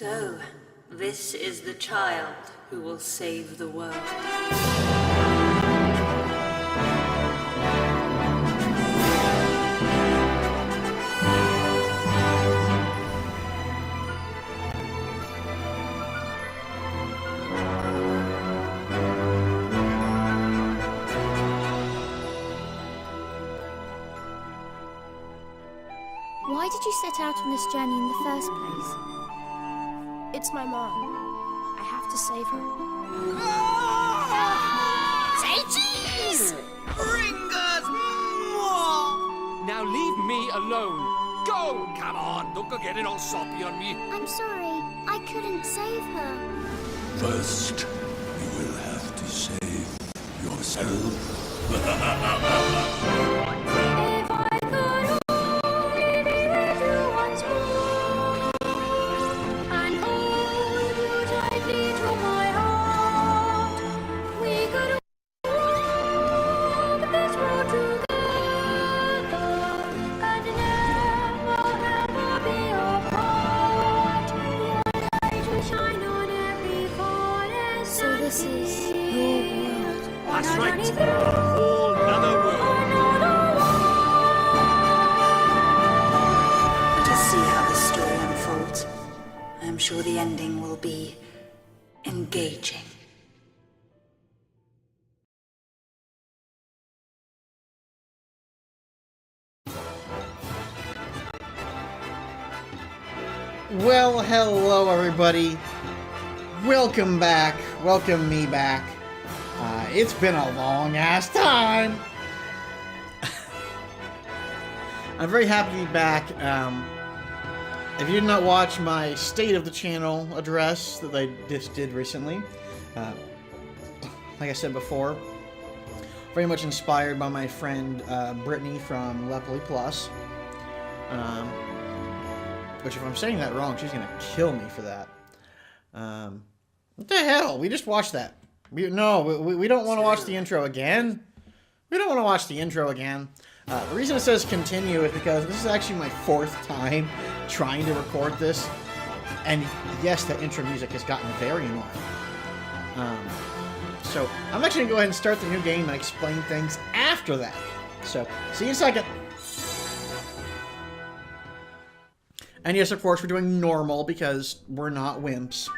So, this is the child who will save the world. Why did you set out on this journey in the first place? It's my mom. I have to save her. Say cheese! Ringers! Now leave me alone. Go! Come on, don't go getting all soppy on me. I'm sorry, I couldn't save her. First, you will have to save yourself. If I could only be with you once more and hold you tightly to my heart, we could walk this road together and never, ever be apart. Your light will shine on every forest. So this is your world. That's right. Whole another world. Let us see how the story unfolds. I am sure the ending will be engaging. Well, hello everybody. Welcome back. Welcome me back. It's been a long ass time. I'm very happy to be back. If you did not watch my State of the Channel address that I just did recently, like I said before, very much inspired by my friend Brittany from Leply Plus. Which, if I'm saying that wrong, she's gonna kill me for that. What the hell? We just watched that. We don't want to watch the intro again. We don't want to watch the intro again. The reason it says continue is because this is actually my 4th time trying to record this. And yes, that intro music has gotten very annoying. So I'm actually going to go ahead and start the new game and explain things after that. So, see you in a second. And yes, of course, we're doing normal because we're not wimps.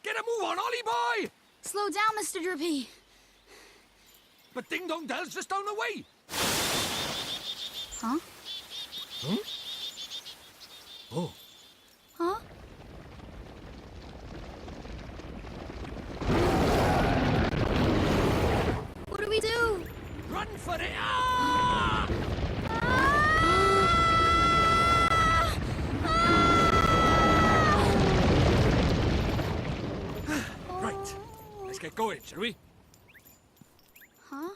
Get a move on, Ollie boy! Slow down, Mr. Drippy. But Ding Dong Dell's just down the way. Huh? Huh? Oh. Huh? What do we do? Run for it! Ah! Right. Let's get going, shall we? Huh?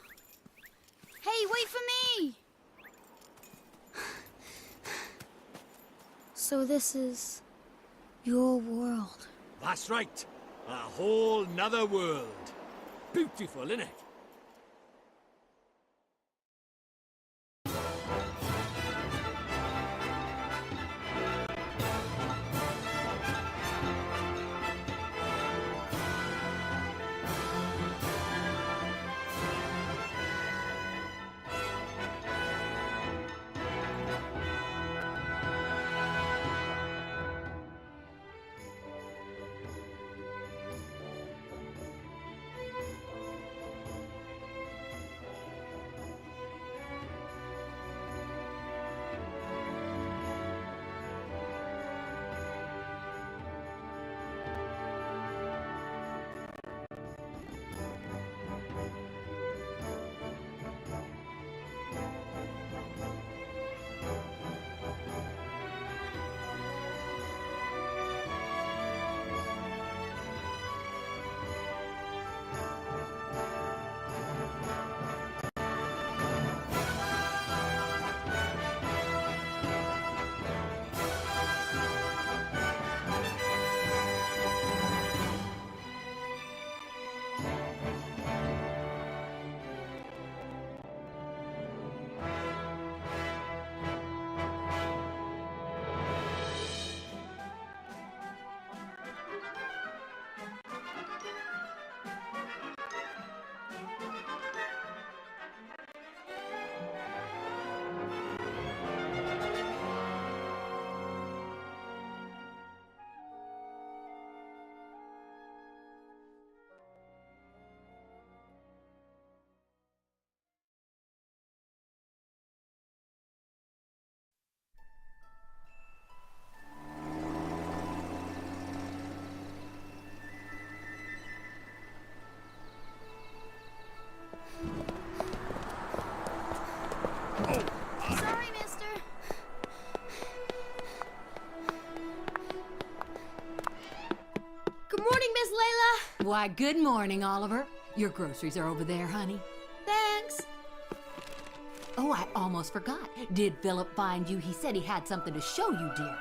Hey, wait for me! So this is your world. That's right. A whole nother world. Beautiful, innit? Good morning, Miss Layla. Why, good morning, Oliver. Your groceries are over there, honey. Thanks. Oh, I almost forgot. Did Philip find you? He said he had something to show you, dear.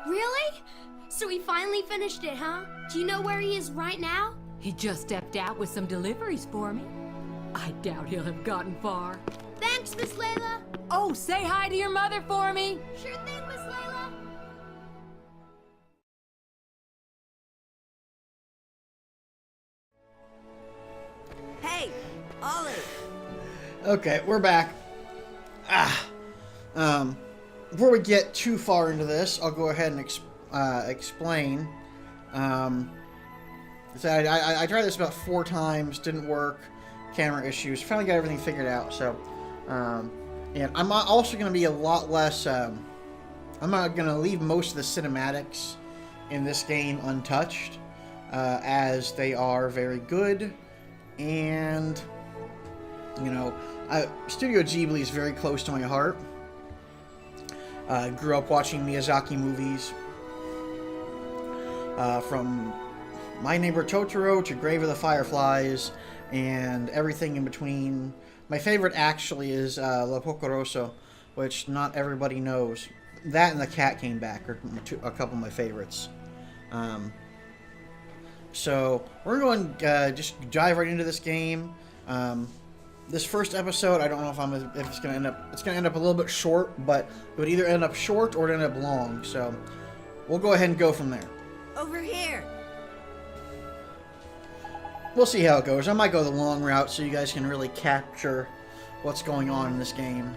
Really? So he finally finished it, huh? Do you know where he is right now? He just stepped out with some deliveries for me. I doubt he'll have gotten far. Thanks, Miss Layla. Oh, say hi to your mother for me. Sure thing, Miss Layla. Hey, Olive. Okay, we're back. Before we get too far into this, I'll go ahead and explain. So I tried this about 4 times, didn't work. Camera issues. Finally got everything figured out. So, and I'm also going to be a lot less. I'm not going to leave most of the cinematics in this game untouched, as they are very good, and you know, Studio Ghibli is very close to my heart. I grew up watching Miyazaki movies, from My Neighbor Totoro to Grave of the Fireflies, and everything in between. My favorite actually is La Pocoroso, which not everybody knows. That and The Cat Came Back are a couple of my favorites. So we're going to just dive right into this game. This first episode, I don't know if it's going to end up a little bit short, but it would either end up short or end up long. So we'll go ahead and go from there. Over here. We'll see how it goes. I might go the long route so you guys can really capture what's going on in this game.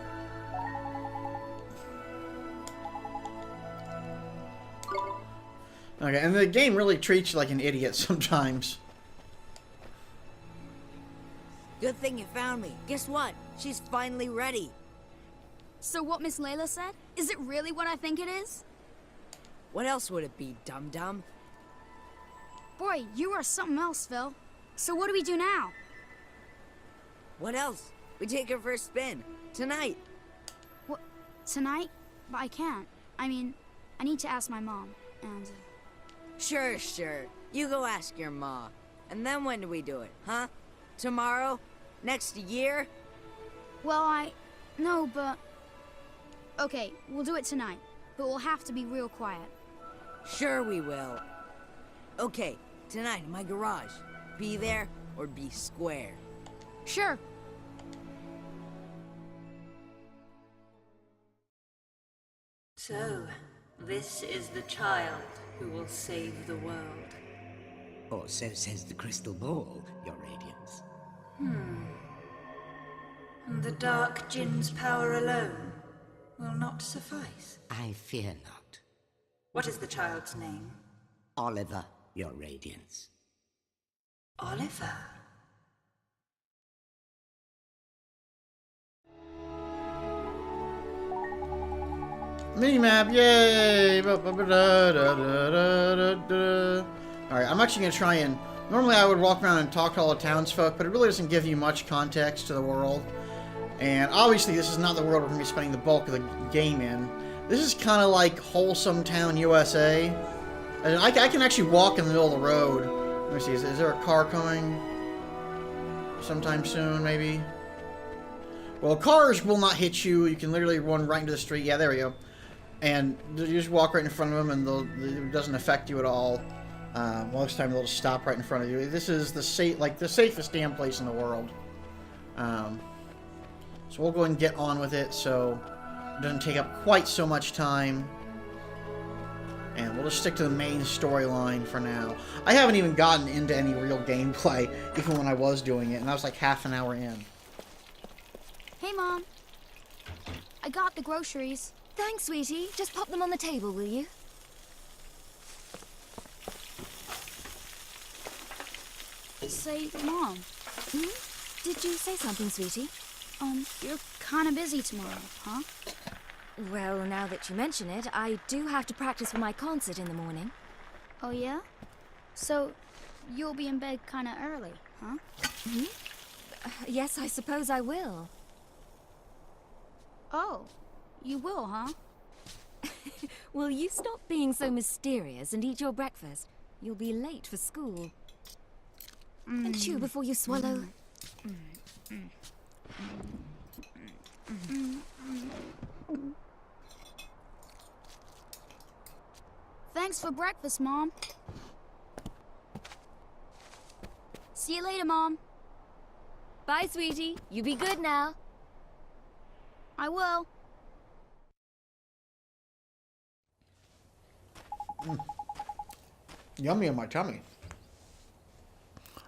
Okay, and the game really treats you like an idiot sometimes. Good thing you found me. Guess what? She's finally ready. So what Miss Layla said? Is it really what I think it is? What else would it be, dum-dum? Boy, you are something else, Phil. So what do we do now? What else? We take her for a spin. Tonight. What? Tonight? But I can't. I mean, I need to ask my mom, and... Sure. You go ask your ma. And then when do we do it, huh? Tomorrow? Next year? Well, No, but... Okay, we'll do it tonight. But we'll have to be real quiet. Sure we will. Okay, tonight in my garage. Be there or be square. Sure. So, this is the child who will save the world. Or so says the crystal ball, Your Radiance. And the dark Jinn's power alone will not suffice. I fear not. What is the child's name? Oliver, Your Radiance. Oliver. Minimap, yay! Alright, I'm actually going to try and... Normally I would walk around and talk to all the townsfolk, but it really doesn't give you much context to the world. And obviously this is not the world we're going to be spending the bulk of the game in. This is kind of like Wholesome Town, USA. And I can actually walk in the middle of the road. Let me see, is there a car coming? Sometime soon, maybe? Well, cars will not hit you. You can literally run right into the street. Yeah, there we go. And you just walk right in front of them, and it doesn't affect you at all. Most of the time, they'll just stop right in front of you. This is the safest damn place in the world. So we'll go ahead and get on with it, so it doesn't take up quite so much time. And we'll just stick to the main storyline for now. I haven't even gotten into any real gameplay, even when I was doing it, and I was like half an hour in. Hey, Mom. I got the groceries. Thanks, sweetie. Just pop them on the table, will you? Say, Mom. Did you say something, sweetie? You're kind of busy tomorrow, huh? Well, now that you mention it, I do have to practice for my concert in the morning. Oh, yeah? So, you'll be in bed kind of early, huh? Yes, I suppose I will. Oh, you will, huh? Will you stop being so mysterious and eat your breakfast? You'll be late for school. And chew before you swallow. Thanks for breakfast, Mom. See you later, Mom. Bye, sweetie. You be good now. I will. Yummy in my tummy.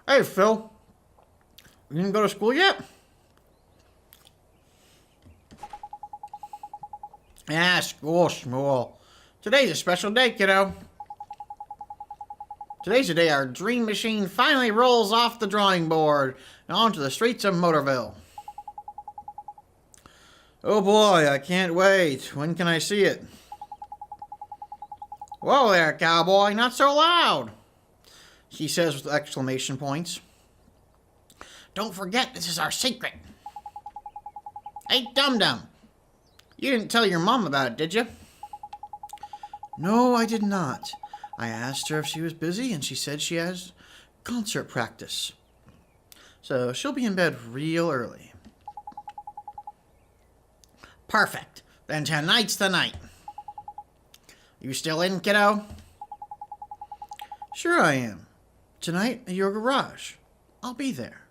Hey, Phil. You didn't go to school yet? Ah, school. Today's a special day, kiddo. Today's the day our dream machine finally rolls off the drawing board and onto the streets of Motorville. Oh boy, I can't wait. When can I see it? Whoa there, cowboy, not so loud, she says with exclamation points. Don't forget, this is our secret. Hey, dum-dum, you didn't tell your mom about it, did you? No, I did not. I asked her if she was busy, and she said she has concert practice. So she'll be in bed real early. Perfect. Then tonight's the night. You still in, kiddo? Sure I am. Tonight at your garage. I'll be there.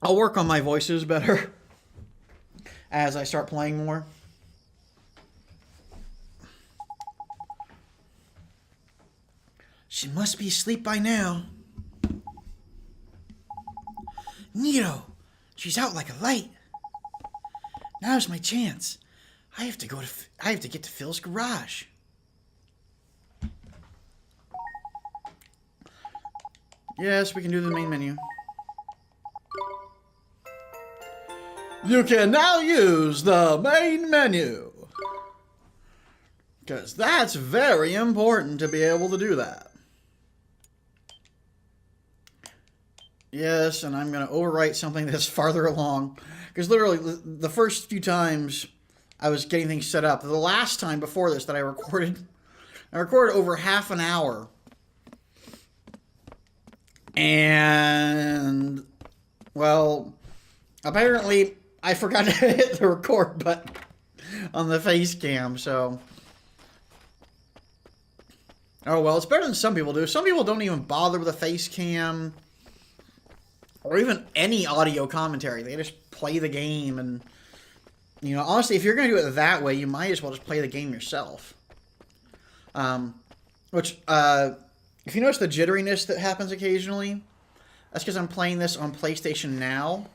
I'll work on my voices better as I start playing more. She must be asleep by now. Neato, she's out like a light. Now's my chance. I have to get to Phil's garage. Yes, we can do the main menu. You can now use the main menu. Because that's very important to be able to do that. Yes, and I'm going to overwrite something that's farther along. Because literally, the first few times I was getting things set up, the last time before this that I recorded over half an hour. And, well, apparently I forgot to hit the record button on the face cam, so. Oh, well, it's better than some people do. Some people don't even bother with a face cam or even any audio commentary. They just play the game, and, you know, honestly, if you're going to do it that way, you might as well just play the game yourself. If you notice the jitteriness that happens occasionally, that's because I'm playing this on PlayStation Now.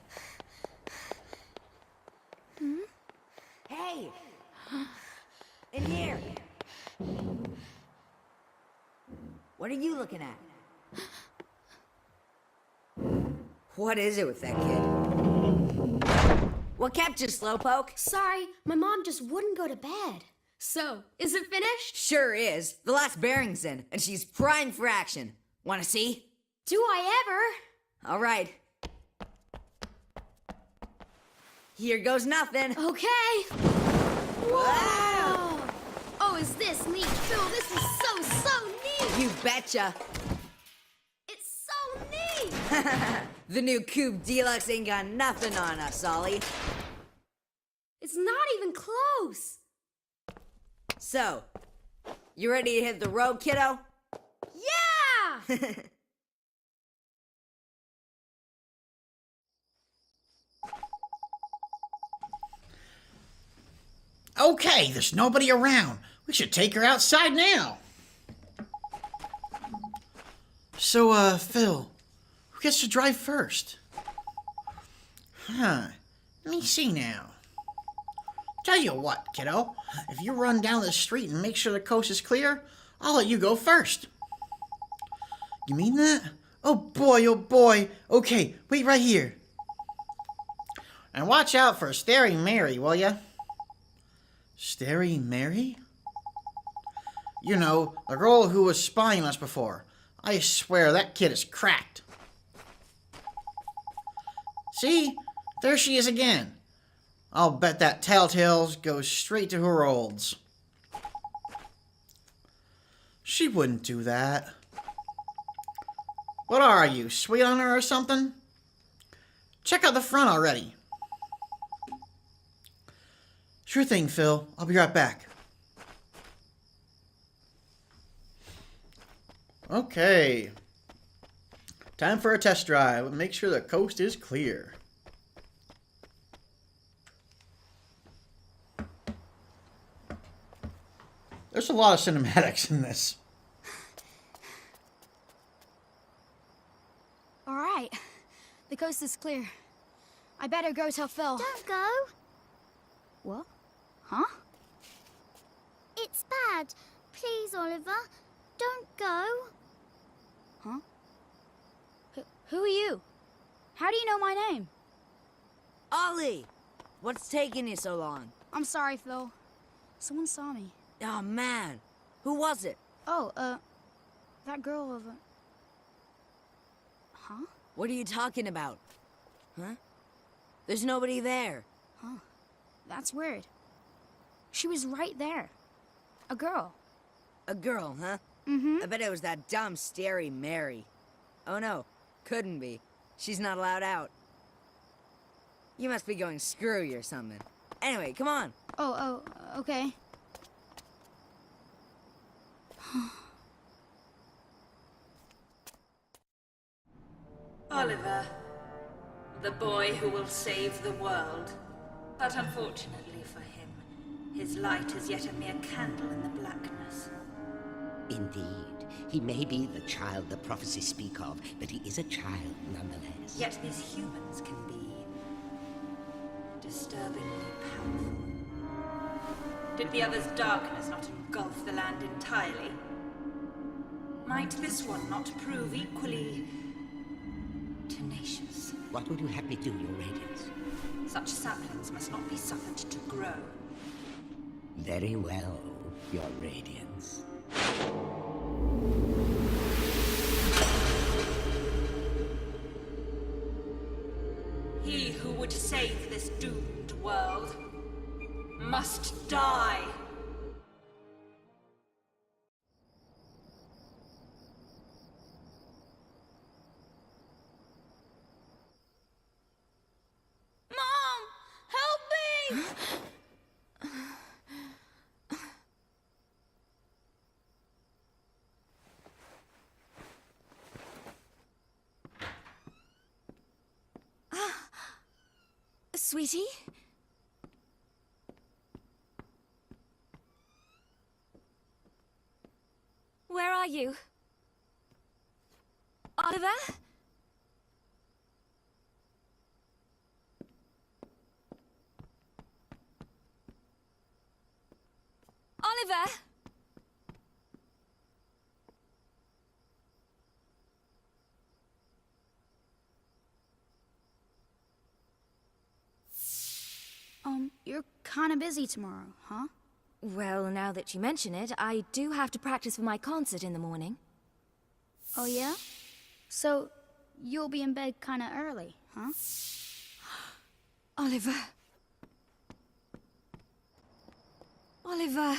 Hey! In here! What are you looking at? What is it with that kid? What kept you, Slowpoke? Sorry, my mom just wouldn't go to bed. So, is it finished? Sure is. The last bearing's in, and she's primed for action. Wanna see? Do I ever? All right. Here goes nothing. Okay. Wow! Oh, is this neat, Phil? This is so neat! You betcha. It's so neat! The new Coupe Deluxe ain't got nothing on us, Ollie. It's not even close. So, you ready to hit the road, kiddo? Yeah! Okay, there's nobody around. We should take her outside now. So, Phil, who gets to drive first? Let me see now. Tell you what, kiddo. If you run down the street and make sure the coast is clear, I'll let you go first. You mean that? Oh boy. Okay, wait right here. And watch out for Staring Mary, will ya? Staring Mary? You know, the girl who was spying on us before. I swear that kid is cracked. See? There she is again. I'll bet that Telltales goes straight to her olds. She wouldn't do that. What are you, sweet on her or something? Check out the front already. Sure thing, Phil. I'll be right back. Okay. Time for a test drive. Make sure the coast is clear. There's a lot of cinematics in this. All right. The coast is clear. I better go tell Phil. Don't go. What? Huh? It's bad. Please, Oliver. Don't go. Huh? Who are you? How do you know my name? Ollie! What's taking you so long? I'm sorry, Phil. Someone saw me. Oh, man. Who was it? Oh, that girl over... Huh? What are you talking about? Huh? There's nobody there. Huh. That's weird. She was right there. A girl. A girl, huh? Mm-hmm. I bet it was that dumb, starey Mary. Oh, no. Couldn't be. She's not allowed out. You must be going screwy or something. Anyway, come on. Oh, okay. Oliver, the boy who will save the world. But unfortunately for him, his light is yet a mere candle in the blackness. Indeed. He may be the child the prophecies speak of, but he is a child nonetheless. Yet these humans can be disturbingly powerful. Did the other's darkness not engulf the land entirely? Might this one not prove equally tenacious? What would you have me do, Your Radiance? Such saplings must not be suffered to grow. Very well, Your Radiance. He who would save this doomed world must die. Mom! Help me! Sweetie? Where are you? Oliver? Oliver? You're kind of busy tomorrow, huh? Well, now that you mention it, I do have to practice for my concert in the morning. Oh, yeah? So, you'll be in bed kind of early, huh? Oliver. Oliver.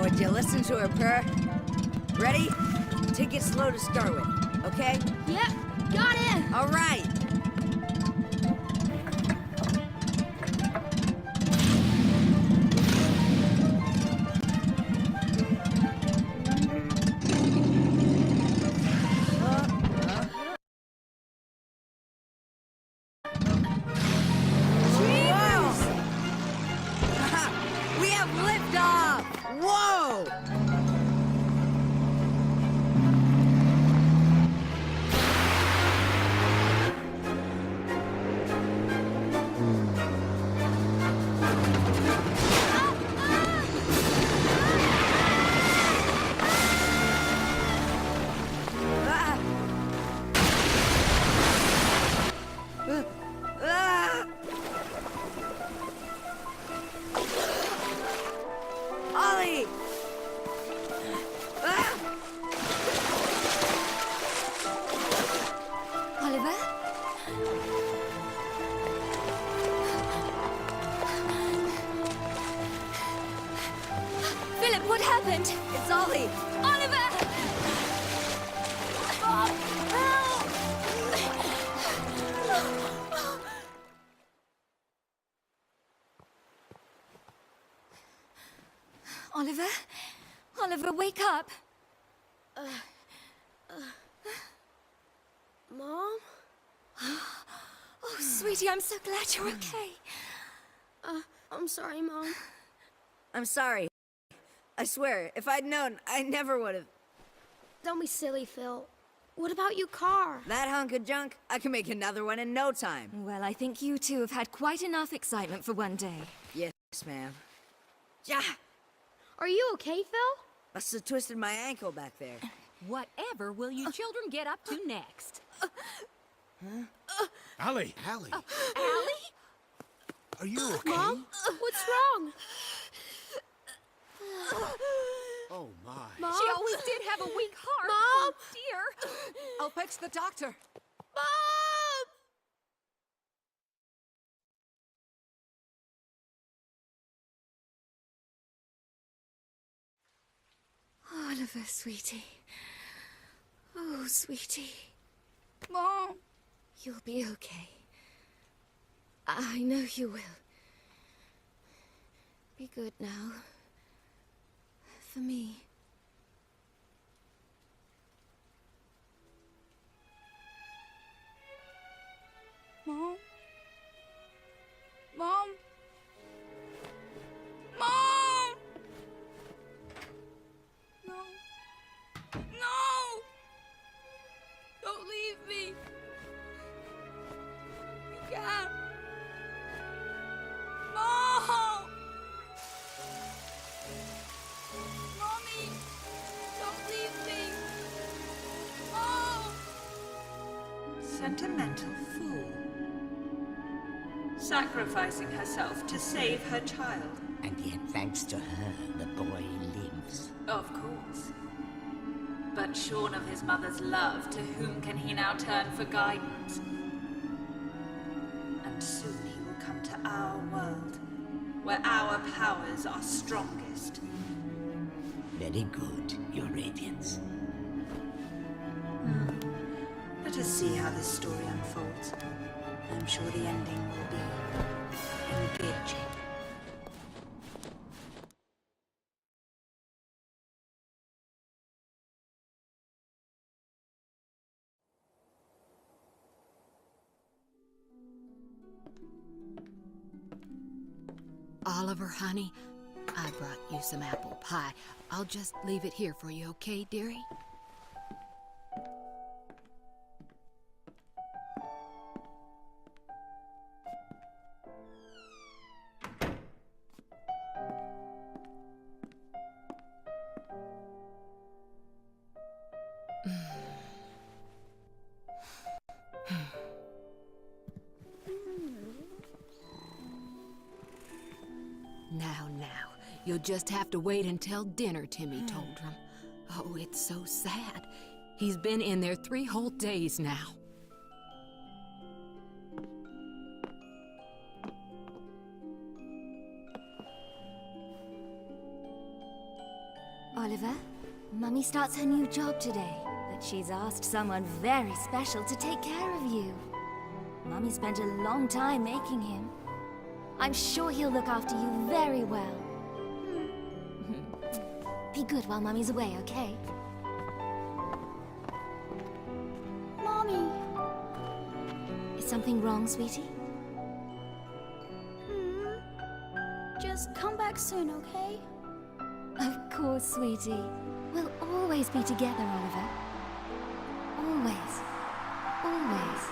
Would you listen to her purr? Ready? Take it slow to start with, okay? Yep, got it! All right. We have liftoff! Whoa! happened? It's Ollie. Oliver! Mom, help! Oliver? Oliver, wake up! Mom? Oh, sweetie, I'm so glad you're okay. I'm sorry, Mom. I'm sorry. I swear, if I'd known, I never would have. Don't be silly, Phil. What about your car? That hunk of junk, I can make another one in no time. Well, I think you two have had quite enough excitement for one day. Yes, ma'am. Yeah, Are you okay, Phil? must have twisted my ankle back there. Whatever will you children get up to next? Allie! Allie, Allie? are you okay? Mom? What's wrong? Oh, my. Mom? She always did have a weak heart. Mom? Oh, dear. I'll fetch the doctor. Mom! Oliver, sweetie. Oh, sweetie. Mom! You'll be okay. I know you will. Be good now. For me. Mom? Mom? Mom! No. No! Don't leave me. You can't. Mom! Mommy! Don't leave me. Mom! Sentimental fool. Sacrificing herself to save her child. And yet, thanks to her, the boy lives. Of course. But shorn of his mother's love, to whom can he now turn for guidance? And soon he will come to our world, where our powers are strongest. Very good, Your Radiance. Let us see how this story unfolds. I'm sure the ending will be engaging. Oliver, honey, I brought you some apple pie. I'll just leave it here for you, okay, dearie? Now, you'll just have to wait until dinner, Timmy told him. Oh, it's so sad. He's been in there 3 whole days now. Oliver, Mummy starts her new job today, but she's asked someone very special to take care of you. Mummy spent a long time making him. I'm sure he'll look after you very well. Be good while Mummy's away, okay? Mommy. Is something wrong, sweetie? Just come back soon, okay? Of course, sweetie. We'll always be together, Oliver. Always. Always.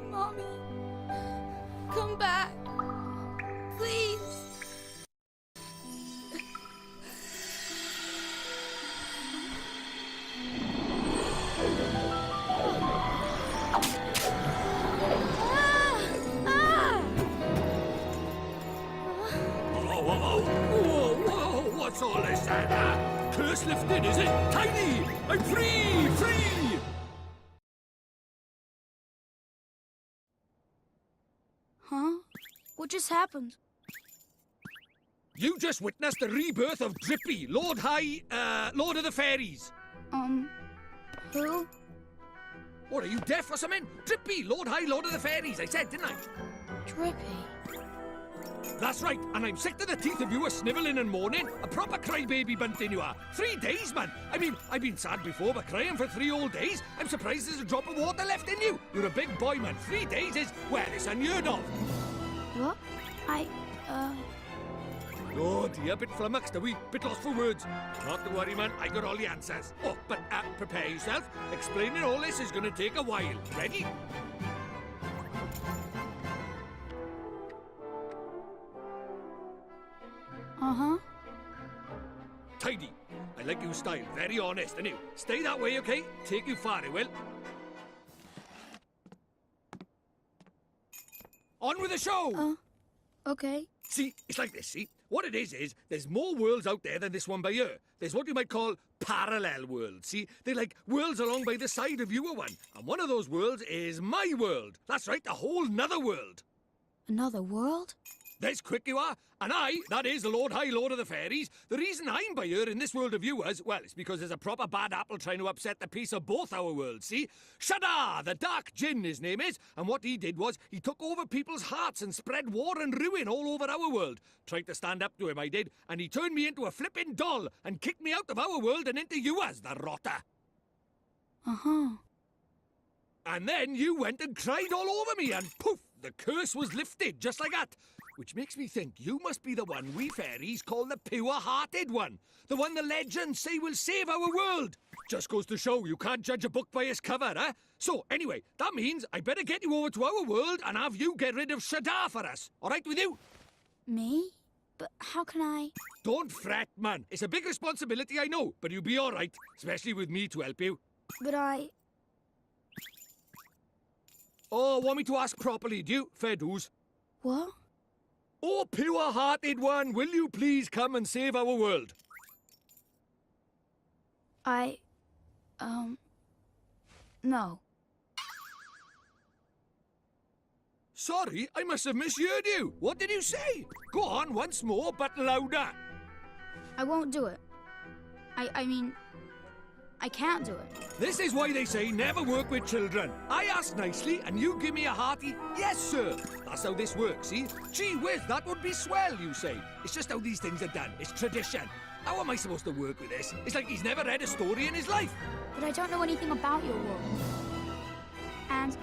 Mommy. Come back. Please. Whoa, what's all this? Curse lifted, is it? Tiny! I'm free! Free! Huh? What just happened? You just witnessed the rebirth of Drippy, Lord of the Fairies. Who? What, are you deaf or something? Drippy, Lord of the Fairies, I said, didn't I? Drippy. That's right, and I'm sick to the teeth of you snivelling and moaning. A proper crybaby bunting you are. 3 days, man. I mean, I've been sad before, but crying for 3 whole days? I'm surprised there's a drop of water left in you. You're a big boy, man. 3 days is, well, it's unheard of. What? Oh dear, bit flummoxed, are we? Bit lost for words. Not to worry, man, I got all the answers. Oh, but prepare yourself. Explaining all this is gonna take a while. Ready? Uh-huh. Tidy. I like your style. Very honest, and you. Stay that way, okay? Take you far, it will. On with the show! Okay. See, it's like this, see? What it is there's more worlds out there than this one by here. There's what you might call parallel worlds, see? They're like worlds along by the side of your one. And one of those worlds is my world. That's right, a whole nother world. Another world? There's quick you are. And that is the Lord of the Fairies. The reason I'm by here in this world of yours, well, it's because there's a proper bad apple trying to upset the peace of both our worlds, see? Shadar, the Dark Djinn, his name is. And what he did was, he took over people's hearts and spread war and ruin all over our world. Tried to stand up to him, I did. And he turned me into a flippin' doll and kicked me out of our world and into yours, the rotter. Uh-huh. And then you went and cried all over me, and poof, the curse was lifted, just like that. Which makes me think you must be the one we fairies call the pure-hearted one. The one the legends say will save our world. Just goes to show you can't judge a book by its cover, eh? So, anyway, that means I better get you over to our world and have you get rid of Shadar for us. All right with you? Me? But how can I... Don't fret, man. It's a big responsibility, I know, but you'll be all right, especially with me to help you. But I... Oh, want me to ask properly, do you? Fair dues. What? Oh, pure-hearted one, will you please come and save our world? No. Sorry, I must have misheard you. What did you say? Go on once more, but louder. I won't do it. I mean... I can't do it. This is why they say never work with children. I ask nicely, and you give me a hearty, yes, sir. That's how this works, see? Gee whiz, that would be swell, you say. It's just how these things are done. It's tradition. How am I supposed to work with this? It's like he's never read a story in his life. But I don't know anything about your world. And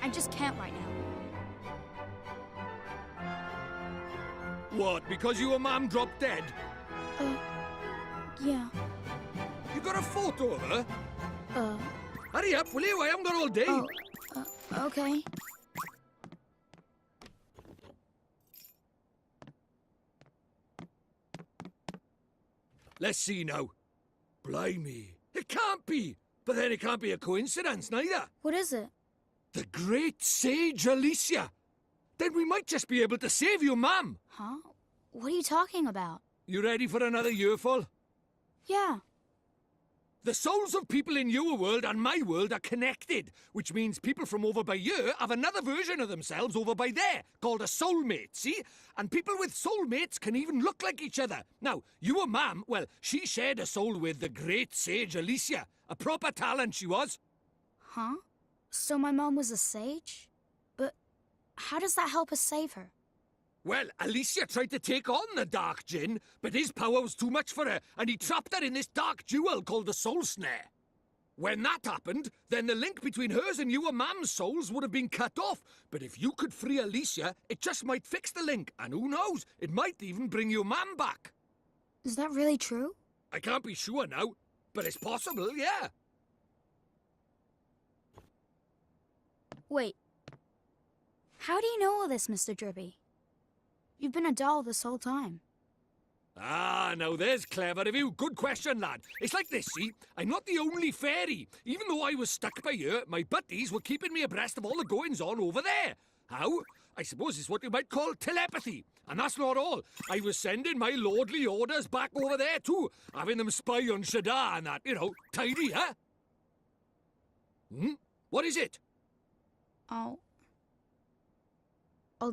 I just can't right now. What, because your mum dropped dead? Yeah. You got a photo of her? Hurry up, will you? I haven't got all day. Okay. Let's see now. Blimey. It can't be. But then it can't be a coincidence, neither. What is it? The great sage Alicia. Then we might just be able to save your mum. Huh? What are you talking about? You ready for another earful? Yeah. The souls of people in your world and my world are connected, which means people from over by here have another version of themselves over by there, called a soulmate, see? And people with soulmates can even look like each other. Now, your mum, well, she shared a soul with the great sage Alicia. A proper talent she was. Huh? So my mom was a sage? But how does that help us save her? Well, Alicia tried to take on the Dark Djinn, but his power was too much for her, and he trapped her in this dark jewel called the Soul Snare. When that happened, then the link between hers and your mum's souls would have been cut off. But if you could free Alicia, it just might fix the link, and who knows, it might even bring your mum back. Is that really true? I can't be sure now, but it's possible, yeah. Wait. How do you know all this, Mr. Drippy? You've been a doll this whole time. Ah, now there's clever of you. Good question, lad. It's like this, see? I'm not the only fairy. Even though I was stuck by here, my buddies were keeping me abreast of all the goings-on over there. How? I suppose it's what you might call telepathy. And that's not all. I was sending my lordly orders back over there, too. Having them spy on Shadar and that, you know, tidy, huh? What is it? I'll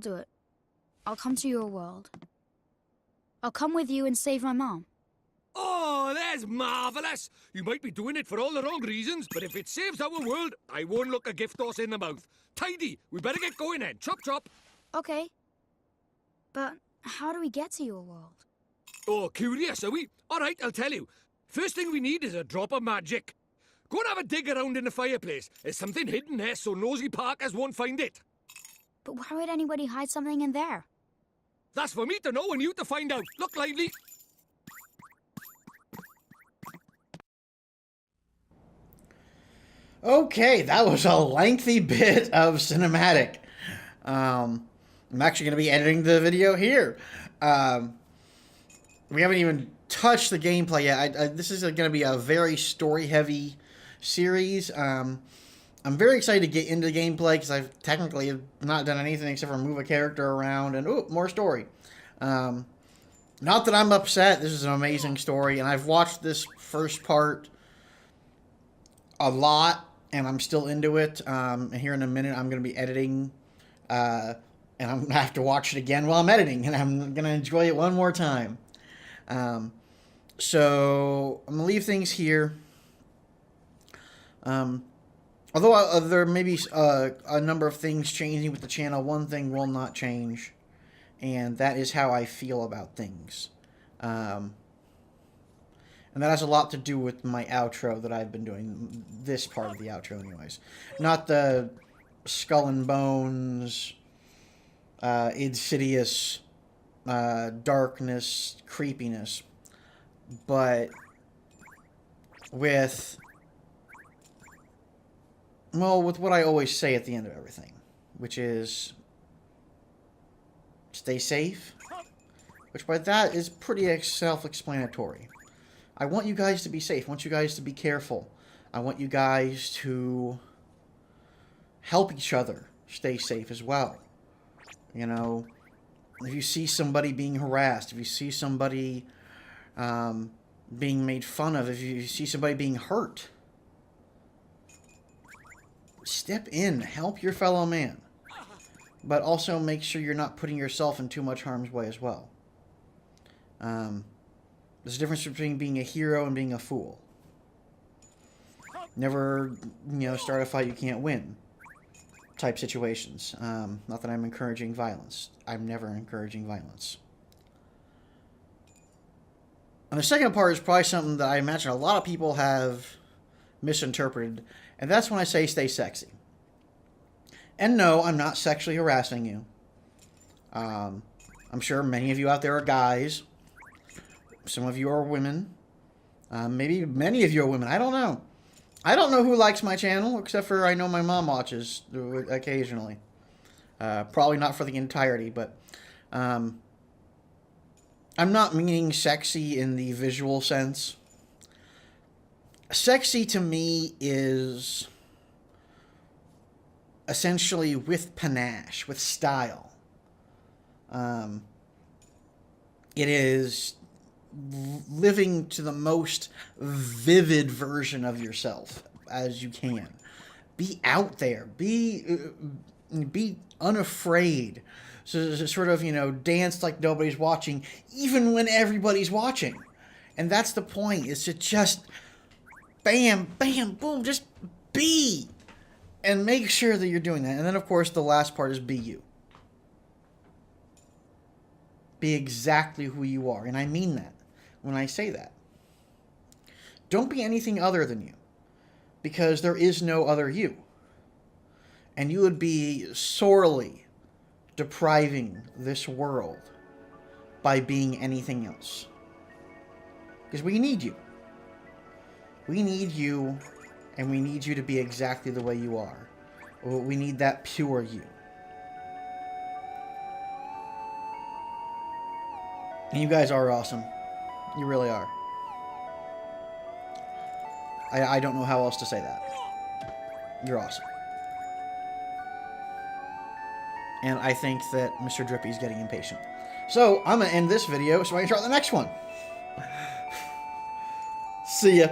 do it. I'll come to your world. I'll come with you and save my mom. Oh, that's marvellous! You might be doing it for all the wrong reasons, but if it saves our world, I won't look a gift horse in the mouth. Tidy! We better get going then. Chop chop! Okay. But how do we get to your world? Oh, curious, are we? Alright, I'll tell you. First thing we need is a drop of magic. Go and have a dig around in the fireplace. There's something hidden there so nosy Parkers won't find it. But why would anybody hide something in there? That's for me to know and you to find out. Look lively. Okay, that was a lengthy bit of cinematic. I'm actually going to be editing the video here. We haven't even touched the gameplay yet. This is going to be a very story-heavy series. I'm very excited to get into the gameplay because I've technically not done anything except for move a character around and, ooh, more story. Not that I'm upset. This is an amazing story, and I've watched this first part a lot, and I'm still into it. And here in a minute, I'm going to be editing, and I'm going to have to watch it again while I'm editing, and I'm going to enjoy it one more time. So I'm going to leave things here. Although there may be a number of things changing with the channel, one thing will not change, and that is how I feel about things. And that has a lot to do with my outro that I've been doing, this part of the outro anyways. Not the Skull and Bones, idsidious, darkness, creepiness, but with, well, with what I always say at the end of everything, which is, stay safe, which by that is pretty self-explanatory. I want you guys to be safe. I want you guys to be careful. I want you guys to help each other stay safe as well. You know, if you see somebody being harassed, if you see somebody being made fun of, if you see somebody being hurt, step in, help your fellow man. But also make sure you're not putting yourself in too much harm's way as well. There's a difference between being a hero and being a fool. Never, you know, start a fight you can't win type situations. Not that I'm encouraging violence. I'm never encouraging violence. And the second part is probably something that I imagine a lot of people have misinterpreted, and that's when I say stay sexy. And no, I'm not sexually harassing you. I'm sure many of you out there are guys. Some of you are women. Maybe many of you are women. I don't know. I don't know who likes my channel, except for I know my mom watches occasionally. Probably not for the entirety, but I'm not meaning sexy in the visual sense. Sexy to me is essentially with panache, with style. It is living to the most vivid version of yourself as you can. Be out there. Be unafraid. So sort of, you know, dance like nobody's watching, even when everybody's watching. And that's the point, is to just bam, bam, boom, just be. And make sure that you're doing that. And then, of course, the last part is be you. Be exactly who you are. And I mean that when I say that. Don't be anything other than you. Because there is no other you. And you would be sorely depriving this world by being anything else. Because we need you. We need you, and we need you to be exactly the way you are. We need that pure you. And you guys are awesome. You really are. I don't know how else to say that. You're awesome. And I think that Mr. Drippy's getting impatient. So, I'm going to end this video so I can start the next one. See ya.